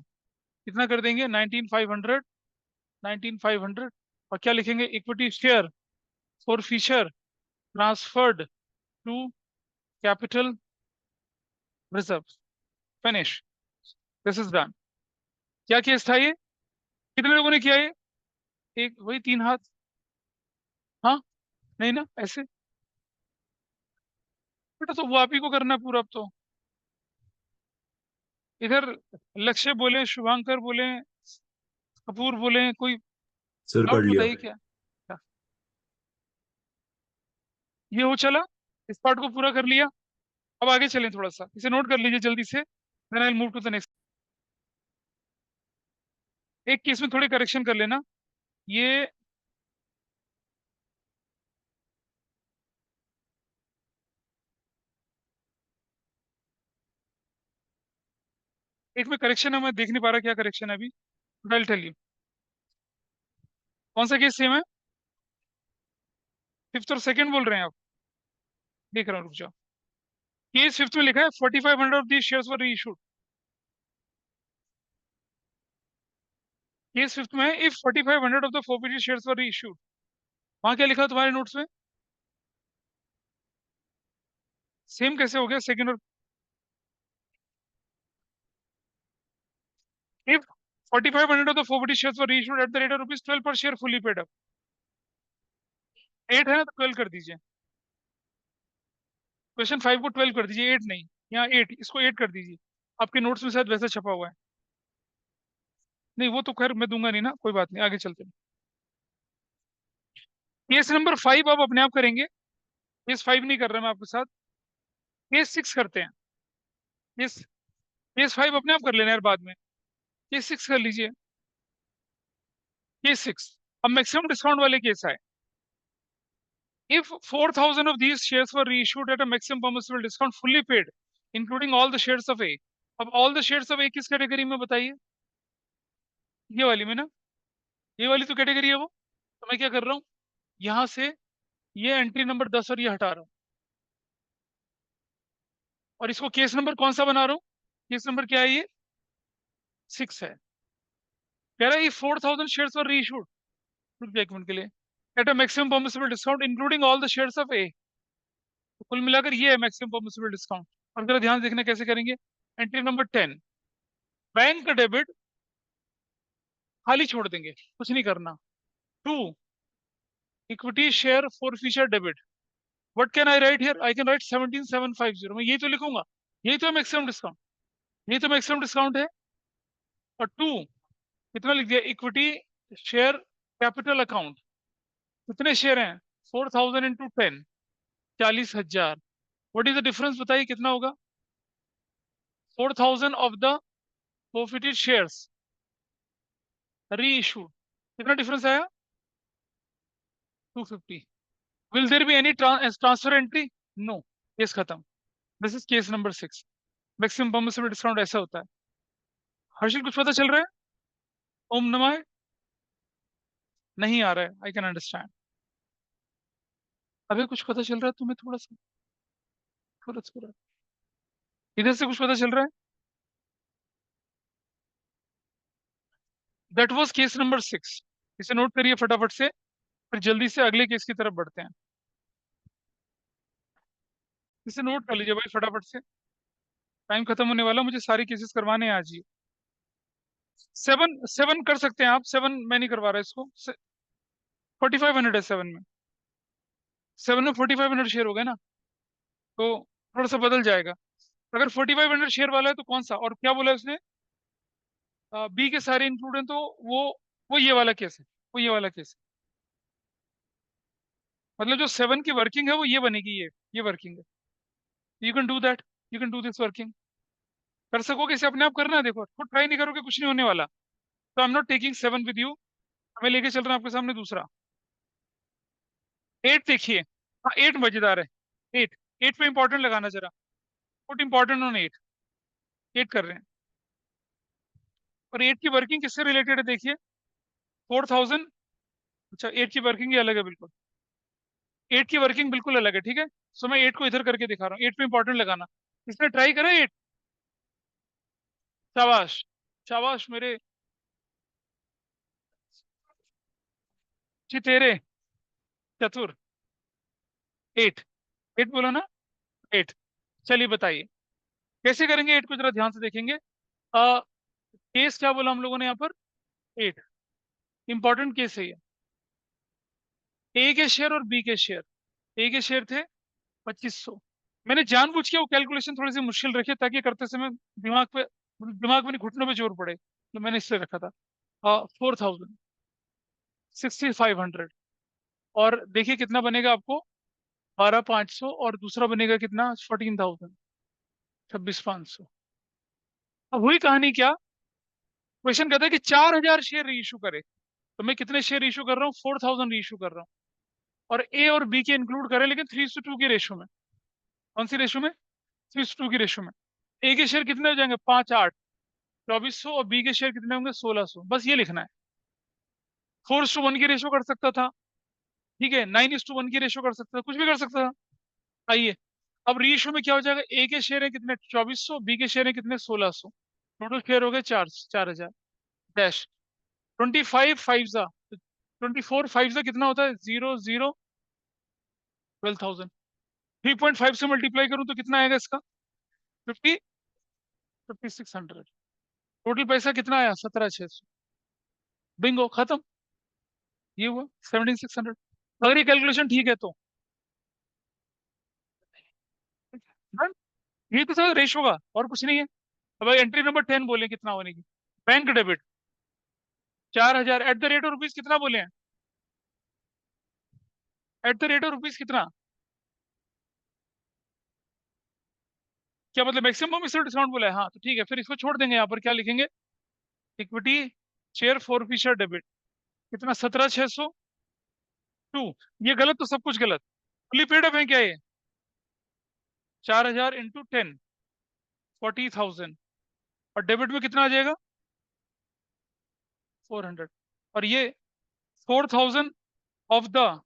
कितना कर देंगे? 19,500, 19,500। और क्या लिखेंगे? Equity share forfeiture transferred to capital reserve. Finish, this is done. क्या केस था ये? कितने लोगों ने किया ये? एक, वही 3 हाथ। हाँ, नहीं ना ऐसे? बेटा तो वो आप ही को करना है पूरा अब तो। इधर लक्ष्य बोले, शुभांकर बोले, कपूर बोले, कोई सर कर डाउट लिया। बताइए क्या? क्या? ये हो चला, इस पार्ट को पूरा कर लिया। अब आगे चलें, थोड़ा सा इसे नोट कर लीजिए जल्दी से, then I will move to the next. एक केस में थोड़े करेक्शन कर लेना। ये एक में करेक्शन है, मैं देख नहीं पा रहा क्या करेक्शन है अभी, आई टेल यू। कौन सा केस सेम है? फिफ्थ और सेकंड बोल रहे हैं आप? देख रहा हूँ, रुक जाओ। केस फिफ्थ में लिखा है 4,500 of these shares were reissued. Case fifth में if 4,500 of the forfeited shares were reissued, वहां क्या लिखा है तुम्हारे नोट्स में? सेम कैसे हो गया सेकंड और? If 4,500 of the forwarded shares were reissued at the rate of rupees 12 per share fully paid up। 8 है ना, तो 12 कर दीजिए। क्वेश्चन 5 को 12 कर दीजिए, 8 नहीं। यहाँ 8, इसको 8 कर दीजिए। आपके नोट्स में शायद वैसा छपा हुआ है। नहीं वो तो खैर मैं दूंगा नहीं ना, कोई बात नहीं, आगे चलते हैं। केस नंबर 5 आप अपने आप करेंगे। केस 5 नहीं कर रहा मैं आपके साथ, केस 6 करते हैं। केस केस 5 अपने आप कर लेना यार बाद में। केस 6 कर लीजिए। केस 6, अब मैक्सिमम डिस्काउंट वाले केस आए। If 4,000 of these shares were reissued at a maximum permissible discount fully paid, including all the shares of A। अब all the shares of A किस कैटेगरी में बताइए? ये वाली में ना, ये वाली तो कैटेगरी है वो। तो मैं क्या कर रहा हूँ, यहां से ये एंट्री नंबर 10 और ये हटा रहा हूँ, और इसको केस नंबर कौन सा बना रहा हूँ? केस नंबर क्या है ये? 6 है। कह रहा है 4,000 शेयर्स वर रीइश्यूड, रुक जाए एक मिनट के लिए, at a maximum permissible discount including all the shares of A. तो कुल मिलाकर ये है मैक्सिमम परमिसिबल डिस्काउंट। और जरा ध्यान देखना कैसे करेंगे। एंट्री नंबर 10, बैंक डेबिट खाली छोड़ देंगे, कुछ नहीं करना। To, equity share forfeiture debit. What can I write here? I can write 17,750, मैं यही तो लिखूंगा। यही तो मैक्सिमम डिस्काउंट, यही तो मैक्सिमम डिस्काउंट है। और टू, कितना लिख दिया? इक्विटी शेयर कैपिटल अकाउंट, कितने शेयर हैं? 4,000 into 10, 40,000। What is the difference बताइए कितना होगा? 4,000 of the forfeited shares reissued, कितना डिफरेंस आया? 250। Will there be any transfer entry? No. Case खत्म। This is case number 6। Maximum permissible discount ऐसा होता है। हर्षिल कुछ पता चल रहा है? ओम नमः। नहीं आ रहा है, आई कैन अंडरस्टैंड। अभी कुछ पता चल रहा है तुम्हें? थोड़ा सा, थोड़ा थोड़ा इधर से कुछ पता चल रहा है? That was case number 6। इसे नोट करिए फटाफट से, फिर जल्दी से अगले केस की तरफ बढ़ते हैं। इसे नोट कर लीजिए भाई फटाफट से, टाइम खत्म होने वाला, मुझे सारी केसेस करवाने हैं आज ही। 7 7 कर सकते हैं आप, 7 मैं नहीं करवा रहा इसको। 4500 है 7 में, 7 में 4500 शेयर हो गए ना, तो थोड़ा सा बदल जाएगा। अगर 4500 शेयर वाला है तो कौन सा, और क्या बोला उसने, बी के सारे इंक्लूड हैं, तो वो वो ये वाला केस है, वो ये वाला केस है। मतलब जो 7 की वर्किंग है वो ये बनेगी, ये वर्किंग है। You can do that, you can do this working. कर सकोगे इसे, अपने आप करना है, देखो खुद ट्राई नहीं करोगे कुछ नहीं होने वाला। तो I am not taking 7 with you, मैं लेके चल रहा हूँ आपके सामने दूसरा। 8 देखिए, हाँ 8 मजेदार है। 8, 8 पे इंपॉर्टेंट लगाना जरा, पुट इंपॉर्टेंट ऑन 8। 8 कर रहे हैं, और 8 की वर्किंग किससे रिलेटेड है देखिए, 4000। अच्छा 8 की वर्किंग ही अलग है बिल्कुल, 8 की वर्किंग बिल्कुल अलग है, ठीक है। सो मैं 8 को इधर करके दिखा रहा हूँ, 8 पे इंपॉर्टेंट लगाना। इसने ट्राई करा 8, शाबाश, शाबाश मेरे चितेरे चतुर। 8, 8 बोला ना, 8। चलिए बताइए कैसे करेंगे 8 को, जरा ध्यान से देखेंगे। केस क्या बोला हम लोगों ने यहाँ पर, 8 इंपॉर्टेंट केस है ये। ए के शेयर और बी के शेयर, ए के शेयर थे 2500। मैंने जानबूझ के वो कैलकुलेशन थोड़ी सी मुश्किल रखी ताकि करते समय दिमाग में नहीं, घुटनों पे जोर पड़े, तो मैंने इससे रखा था। 4000, 6500, और देखिए कितना बनेगा आपको, 12500, और दूसरा बनेगा कितना, 14000, 26500। अब हुई कहानी क्या, क्वेश्चन कहता है कि 4000 शेयर रीइश्यू करे, तो मैं कितने शेयर इशू कर रहा हूँ, 4000 इशू कर रहा हूँ। और ए और बी के इंक्लूड करें, लेकिन 3:2 की रेशो में। कौन सी रेशो में, 3:2 की रेशो में। ए के शेयर कितने हो जाएंगे, 5 8, 2400, और बी के शेयर कितने होंगे, 1600। बस ये लिखना है। 4:1 की रेशो कर सकता था, ठीक है, 9:1 की रेशो कर सकता था, कुछ भी कर सकता था। आइए, अब रीइश्यू में क्या हो जाएगा, ए के शेयर है कितने, 2400, बी के शेयर है कितने, 1600। टोटल शेयर हो गए 4000 डैश। 25 5 जा, 24 5 जा कितना होता है, 0 0, 12,000। 3.5 से मल्टीप्लाई करूं तो कितना आएगा इसका, 50, 5600। टोटल पैसा कितना आया, 17,600। बिंगो, खत्म। ये हुआ 17,600। अगर ये कैलकुलेशन ठीक है तो डन। ये तो सर रेशो का, और कुछ नहीं है। अब एंट्री नंबर 10 बोले कितना होने की, bank debit 4000 at the rate of rupees कितना बोले हैं, at the rate of rupees कितना, क्या मतलब मैक्सिमम इसमें डिस्काउंट बोला है, हाँ तो ठीक है, फिर इसको छोड़ देंगे। यहाँ पर क्या लिखेंगे, इक्विटी शेयर फॉरफिशर डेबिट कितना, 17,602। ये गलत तो सब कुछ गलत, फुली पेड अप है क्या ये, 4000 इंटू 10, 40,000, और डेबिट में कितना आ जाएगा, 400। और ये 4,000 of the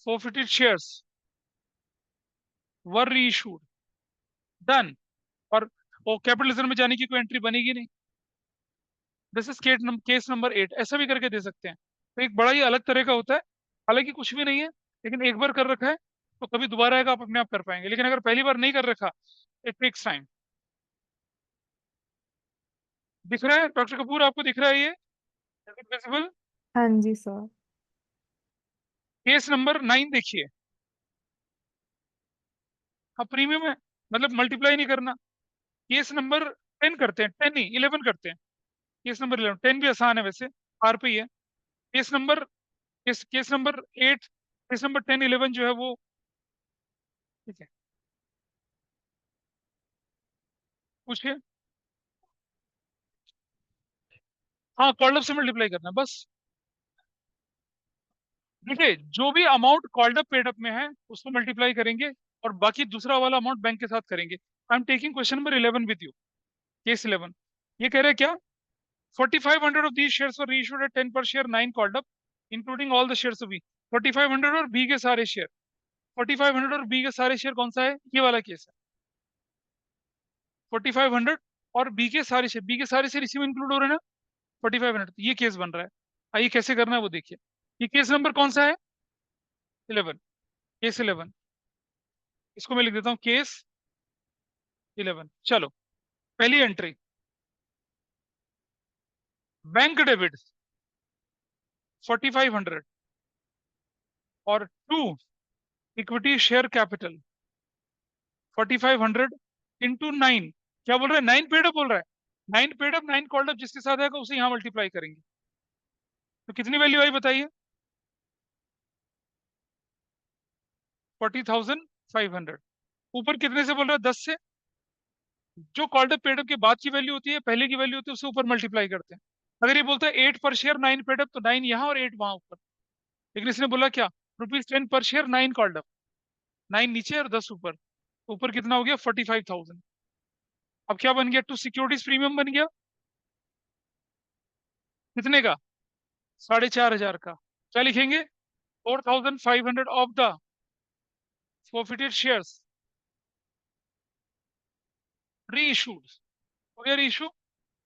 forfeited shares were reissued, done. और वो कैपिटलिज्म में जाने की कोई एंट्री बनेगी नहीं। दिस इज केस नंबर 8, ऐसा भी करके दे सकते हैं। तो एक बड़ा ही अलग तरह का होता है, हालांकि कुछ भी नहीं है, लेकिन एक बार कर रखा है तो कभी दोबारा आएगा आप अपने आप कर पाएंगे, लेकिन अगर पहली बार नहीं कर रखा, इट टेक्स टाइम। दिख रहा है डॉक्टर कपूर, आपको दिख रहा है ये, विजिबल। हाँ जी सर। केस नंबर 9 देखिए। हाँ प्रीमियम है, मतलब मल्टीप्लाई नहीं करना। केस नंबर 10 करते हैं, 10 नहीं 11 करते हैं। केस नंबर 11, 10 भी आसान है वैसे, आर पे ही है। Case number, case number 8, case number 10 11 जो है वो, ठीक है, पूछिए। हाँ कॉल्ड अप से मल्टीप्लाई करना है बस। देखिए जो भी amount called up paid up में है उसको मल्टीप्लाई करेंगे, और बाकी दूसरा वाला अमाउंट बैंक के साथ करेंगे। I am taking question number 11 with you, case 11। ये कह रहे हैं क्या, 4500 of these shares were reissued at 10 per share, 9 called up, including all the shares of B। 4500 और B के सारे शेयर, 4500 और B के सारे शेयर कौन सा है, ये वाला केस है। 4500 और B के सारे शेयर, B के सारे शेयर इसी में इंक्लूड हो रहे हैं ना, 4500, ये केस बन रहा है। आइए कैसे करना है वो देखिए। ये केस नंबर कौन सा है? 11, केस 11। इसको मैं लिख देता हूँ केस 11। चलो, पहली एंट्री, बैंक डेबिट 4500 और to equity share capital 4500 into 9। क्या बोल रहा है? 9 पेड अप बोल रहा है। 9 पेड अप, 9 कॉल्ड अप, जिसके साथ आएगा उसे यहां मल्टीप्लाई करेंगे। तो कितनी वैल्यू आई बताइए? 40,500। ऊपर कितने से बोल रहा है? 10 से। जो कॉल्ड अप पेड अप के बाद की वैल्यू होती है, पहले की वैल्यू होती है, उसे ऊपर मल्टीप्लाई करते हैं। अगर ये बोलता है 8 पर शेयर 9 पेड अप, तो 9 यहाँ और 8 वहां ऊपर। लेकिन इसने बोला क्या? ₹10 पर शेयर 9 कॉल्ड अप, 9 नीचे और 10 ऊपर। ऊपर कितना हो गया? 45,000। अब क्या बन गया? टू सिक्योरिटीज प्रीमियम बन गया। कितने का? 4,500 का। क्या लिखेंगे? 4,500 of the forfeited shares reissued. हो गया री इशू।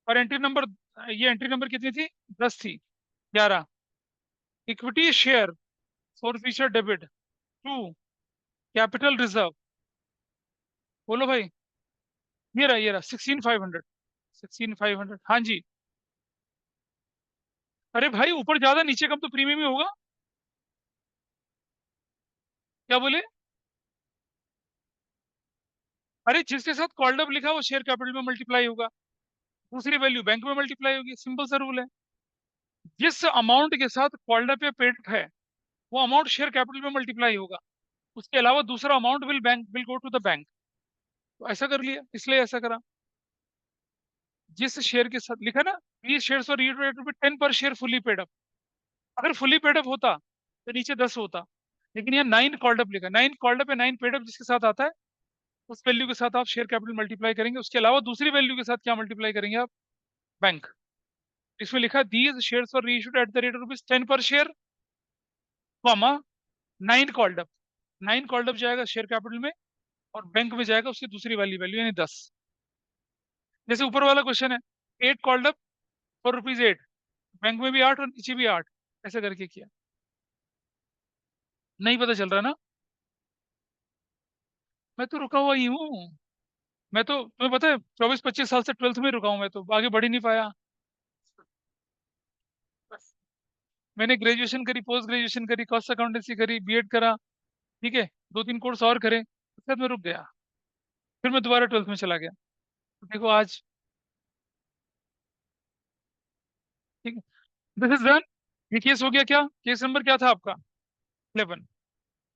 और एंट्री नंबर, ये एंट्री नंबर कितनी थी? 10 थी। 11, equity share forfeiture debit to capital reserve. बोलो भाई। ये रहा 16,500। 16,500, हाँ जी। अरे भाई, ऊपर ज्यादा नीचे कम तो प्रीमियम ही होगा। क्या बोले? अरे जिसके साथ कॉल्ड अप लिखा है वो शेयर कैपिटल में मल्टीप्लाई होगा, दूसरी वैल्यू बैंक में मल्टीप्लाई होगी। सिंपल सा रूल है। जिस अमाउंट के साथ कॉल्ड अप या पेड है, वो अमाउंट शेयर कैपिटल में मल्टीप्लाई होगा। उसके अलावा दूसरा amount will go to the bank. तो ऐसा कर लिया, इसलिए ऐसा करा। जिस शेयर के साथ लिखा ना, ये शेयर और 10 पर शेयर फुली पेड अप। अगर फुली पेड अप होता तो नीचे 10 होता। लेकिन यहाँ 9 कॉल्ड अप लिखा। 9 कॉल्ड अप या 9 पेड अप जिसके साथ आता है, उस वैल्यू के साथ आप शेयर कैपिटल मल्टीप्लाई करेंगे। उसके अलावा दूसरी वैल्यू के साथ क्या मल्टीप्लाई करेंगे आप? बैंक। इसमें लिखा these shares were reissued at the rate ₹10 पर share, comma 9 called up. 9 called up जाएगा शेयर कैपिटल में, और बैंक में जाएगा उसकी दूसरी वाली वैल्यू यानी 10। जैसे ऊपर वाला क्वेश्चन है, 8 कॉल्ड अप फॉर ₹8, बैंक में भी 8 और नीचे भी 8। ऐसा करके किया। नहीं पता चल रहा ना? मैं तो रुका हुआ ही हूँ। मैं तो, तुम्हें पता है, 24-25 साल से 12th में रुका हूँ। मैं तो आगे बढ़ ही नहीं पाया। मैंने ग्रेजुएशन करी, पोस्ट ग्रेजुएशन करी, कॉस्ट अकाउंटेंसी करी, बीएड करा, ठीक है, 2-3 कोर्स और करे, उसके बाद मैं रुक गया। फिर मैं दोबारा 12th में चला गया। तो देखो आज, ठीक है, दिस इज डन। ये केस हो गया। क्या केस नंबर क्या था आपका? 11।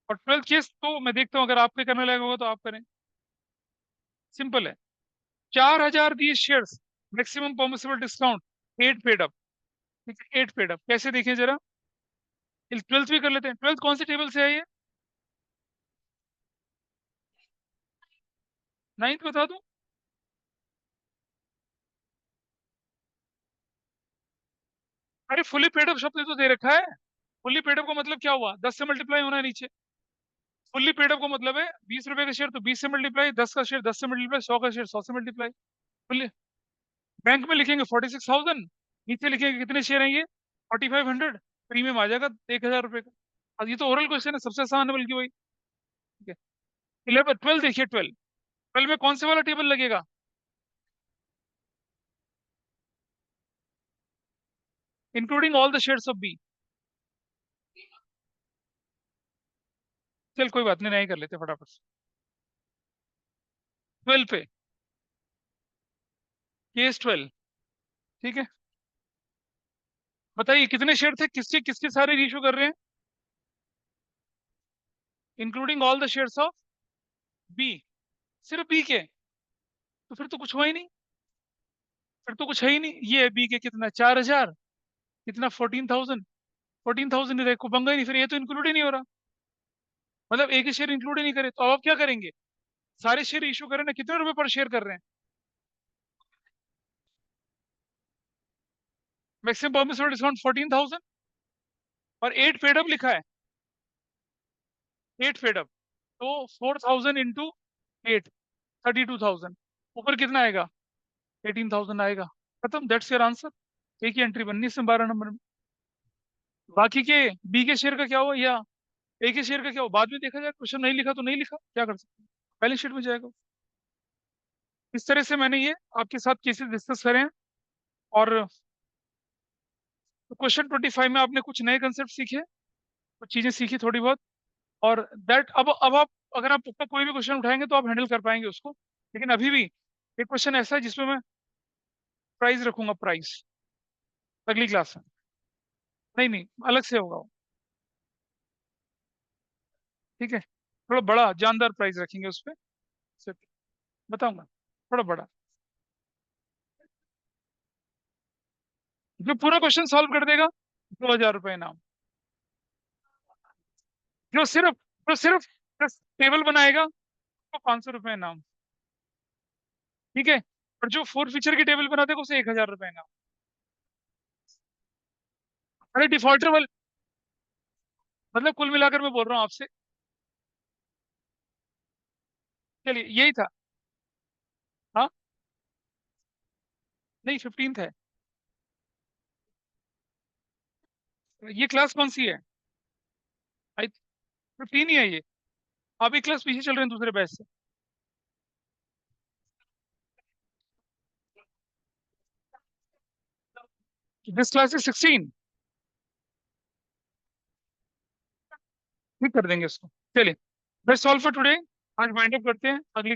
और 12th केस तो मैं देखता हूँ, अगर आपके करने लगा होगा तो आप करें। सिंपल है। 4,000 दिए shares, maximum permissible discount 8 paid up. ठीक है, 8 पेड अप कैसे देखें जरा? 12th भी कर लेते हैं। 12th कौन से टेबल से है ये? 9th बता दूं? अरे फुली पेड अप शब्द तो दे रखा है। फुली पेड अप का मतलब क्या हुआ? 10 से मल्टीप्लाई होना है नीचे। फुल्ली पेड अप का मतलब है 20 रुपए का शेयर तो 20 से मल्टीप्लाई, 10 का शेयर 10 से मल्टीप्लाई, 100 का शेयर 100 से मल्टीप्लाई। फुल्ली। बैंक में लिखेंगे 46,000, नीचे लिखेंगे कितने शेयर हैं ये? 4500। प्रीमियम आ जाएगा 1,000 रुपए का। और ये तो ओरल क्वेश्चन है, सबसे आसान है बल्कि वही। ठीक है। 11 12 देखिए, 12। 12 में कौन से वाला टेबल लगेगा? Including all the shares of B. चल कोई बात नहीं, नहीं कर लेते फटाफट से। 12 पे, केस 12। ठीक है, बताइए कितने शेयर थे, किसके किसके सारे इशू कर रहे हैं? Including all the shares of B. सिर्फ बी के? तो फिर तो कुछ हुआ ही नहीं। फिर तो कुछ है ही नहीं। ये बी के कितना? 4,000। कितना? 14,000। 14,000 ही को पंगा ही नहीं। फिर ये तो इंक्लूड ही नहीं हो रहा। मतलब एक ही शेयर इंक्लूड ही नहीं करे, तो अब आप क्या करेंगे? सारे शेयर इशू करें ना, कितने रुपए पर शेयर कर रहे हैं? मैक्सिमम परमिसिबल डिस्काउंट 14,000, और 8 पेड अप लिखा है। 8 पेड अप, तो 4,000 इंटू 8, 32,000। ऊपर कितना आएगा? 18,000 आएगा। खत्म, दैट्स योर आंसर। एक ही एंट्री बननी इसमें 12 नंबर में। बाकी के बी के शेयर का क्या हुआ, या ए के शेयर का क्या हुआ, बाद में देखा जाए, क्वेश्चन नहीं लिखा तो नहीं लिखा, क्या कर सकते हैं, बैलेंस शीट में जाएगा। इस तरह से मैंने ये आपके साथ केसेस डिस्कस करे हैं। और क्वेश्चन 25 में आपने कुछ नए कंसेप्ट सीखे, कुछ चीजें सीखी थोड़ी बहुत। और दैट अब आप, अगर आप कोई भी क्वेश्चन उठाएंगे तो आप हैंडल कर पाएंगे उसको। लेकिन अभी भी एक क्वेश्चन ऐसा है जिसमें मैं प्राइस रखूंगा, प्राइस अगली क्लास में। नहीं नहीं, अलग से होगा वो, ठीक है। थोड़ा बड़ा जानदार प्राइस रखेंगे उस पर, बताऊंगा, थोड़ा बड़ा। जो पूरा क्वेश्चन सॉल्व कर देगा 2,000 रुपये इनाम। जो सिर्फ जो सिर्फ टेबल बनाएगा तो 500 रुपये इनाम, ठीक है। और जो 4 फीचर की टेबल बना देगा उसे 1,000 रुपये इनाम। अरे डिफॉल्टर वाले, मतलब कुल मिलाकर मैं बोल रहा हूँ आपसे। चलिए यही था। हाँ, नहीं 15th है। ये क्लास कौन सी है? आई 15 ही है ये। आप एक क्लास पीछे चल रहे हैं दूसरे बैच से। This class is 16। ठीक कर देंगे उसको। चलिए, दैट्स ऑल फॉर टुडे। आज वाइंड अप करते हैं, अगली